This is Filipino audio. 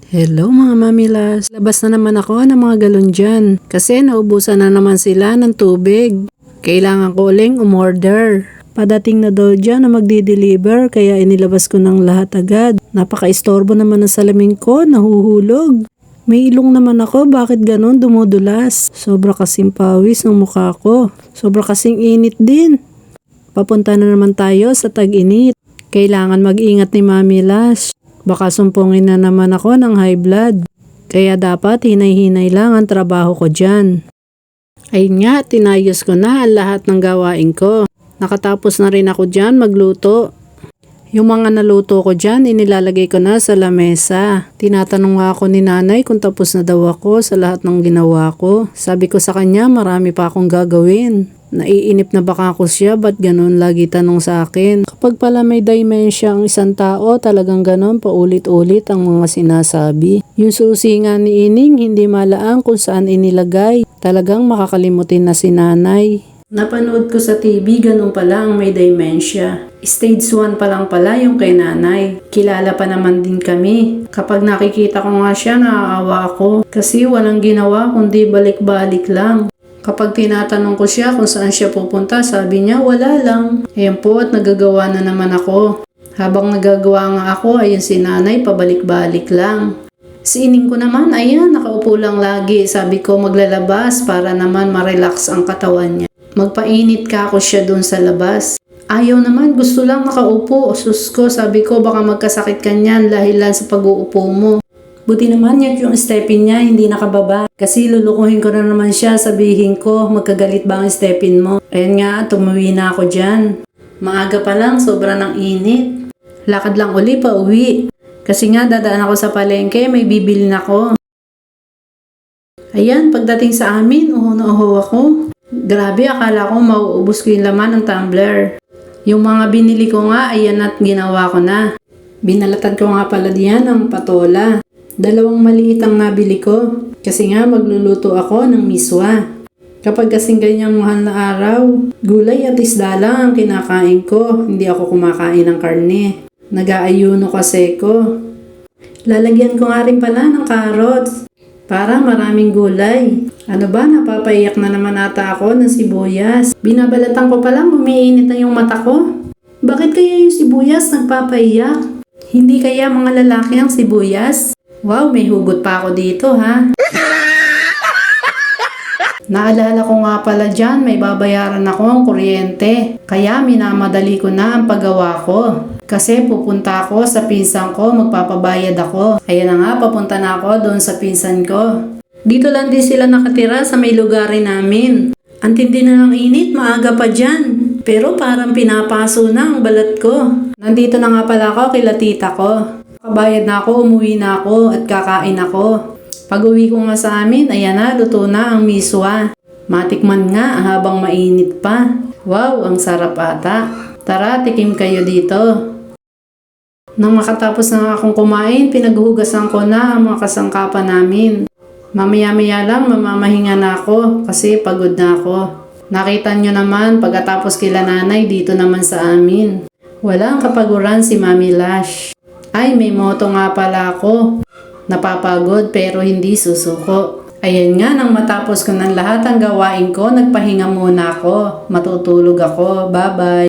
Hello mga mamilas, labas na naman ako ng mga galon dyan kasi naubusan na naman sila ng tubig. Kailangan ko uling umorder. Padating na daw dyan na magdi-deliver kaya inilabas ko ng lahat agad. Napaka-istorbo naman ng salamin ko, nahuhulog. May ilong naman ako, bakit ganon dumudulas? Sobra kasing pawis ng mukha ko. Sobra kasing init din. Papunta na naman tayo sa tag-init. Kailangan mag-ingat ni Mami Lash. Baka sumpungin na naman ako ng high blood. Kaya dapat hinay-hinay lang ang trabaho ko dyan. Ayun nga, tinayos ko na ang lahat ng gawain ko. Nakatapos na rin ako dyan magluto. Yung mga naluto ko dyan, inilalagay ko na sa lamesa. Tinatanong nga ako ni nanay kung tapos na daw ako sa lahat ng ginawa ko. Sabi ko sa kanya, marami pa akong gagawin. Naiinip na baka ako siya, ba't ganun lagi tanong sa akin. Kapag pala may dementia ang isang tao, talagang ganun paulit-ulit ang mga sinasabi. Yung susi nga ni Ining, hindi malaang kung saan inilagay. Talagang makakalimutin na si nanay. Napanood ko sa TV, ganun pala ang may dementia. Stage 1 pa lang pala yung kay nanay. Kilala pa naman din kami. Kapag nakikita ko nga siya, naaawa ako. Kasi walang ginawa kundi balik-balik lang. Kapag tinatanong ko siya kung saan siya pupunta, sabi niya wala lang. Ayan po at nagagawa na naman ako. Habang nagagawa nga ako, ayun si nanay pabalik-balik lang. Si Ining ko naman, ayan, nakaupo lang lagi. Sabi ko maglalabas para naman ma-relax ang katawan niya. Magpainit ka ako siya dun sa labas. Ayaw naman, gusto lang nakaupo. Sus ko, sabi ko baka magkasakit ka niyan dahil lang sa pag-uupo mo. Buti naman yung stepin niya hindi nakababa. Kasi lulukuhin ko na naman siya, sabihin ko magkagalit ba ang stepin mo. Ayan nga, tumuwi na ako dyan. Maaga pa lang, sobra ng init. Lakad lang uli pa uwi. Kasi nga dadaan ako sa palengke, may bibilin ako. Ayan, pagdating sa amin, uho na uho ako. Grabe, akala ko mauubos ko yung laman ng tumbler. Yung mga binili ko nga, ayan at ginawa ko na. Binalatan ko nga pala diyan ng patola. 2 maliit ang nabili ko. Kasi nga magluluto ako ng miswa. Kapag kasing ganyang mahal na araw, gulay at isda lang ang kinakain ko. Hindi ako kumakain ng karne. Nag-aayuno kasi ko. Lalagyan ko nga rin pala ng carrots. Para maraming gulay. Ano ba, napapaiyak na naman ata ako ng sibuyas. Binabalatan ko pa lang, umiinit na yung mata ko. Bakit kaya yung sibuyas nagpapaiyak? Hindi kaya mga lalaki ang sibuyas? Wow, may hugot pa ako dito ha. Naalala ko nga pala dyan, may babayaran ako ang kuryente. Kaya minamadali ko na ang paggawa ko. Kasi pupunta ako sa pinsan ko, magpapabayad ako. Ayan na nga, papunta na ako doon sa pinsan ko. Dito lang din sila nakatira sa may lugar namin. Ang tindi na ng init, maaga pa dyan. Pero parang pinapaso na ang balat ko. Nandito na nga pala ako kila tita ko. Kabayad na ako, umuwi na ako at kakain ako. Pag uwi ko nga sa amin, ayan na, luto na ang miswa. Matikman nga habang mainit pa. Wow, ang sarap ata. Tara, tikim kayo dito. Nang makatapos na akong kumain, pinaghugasan ko na ang mga kasangkapan namin. Mamaya-maya lang, mamamahinga na ako kasi pagod na ako. Nakita nyo naman, pagkatapos kila nanay dito naman sa amin. Walang kapaguran si Mami Lash. Ay, may moto nga pala ako. Napapagod pero hindi susuko. Ayan nga, nang matapos ko ng lahat ang gawain ko, nagpahinga muna ako. Matutulog ako. Bye-bye.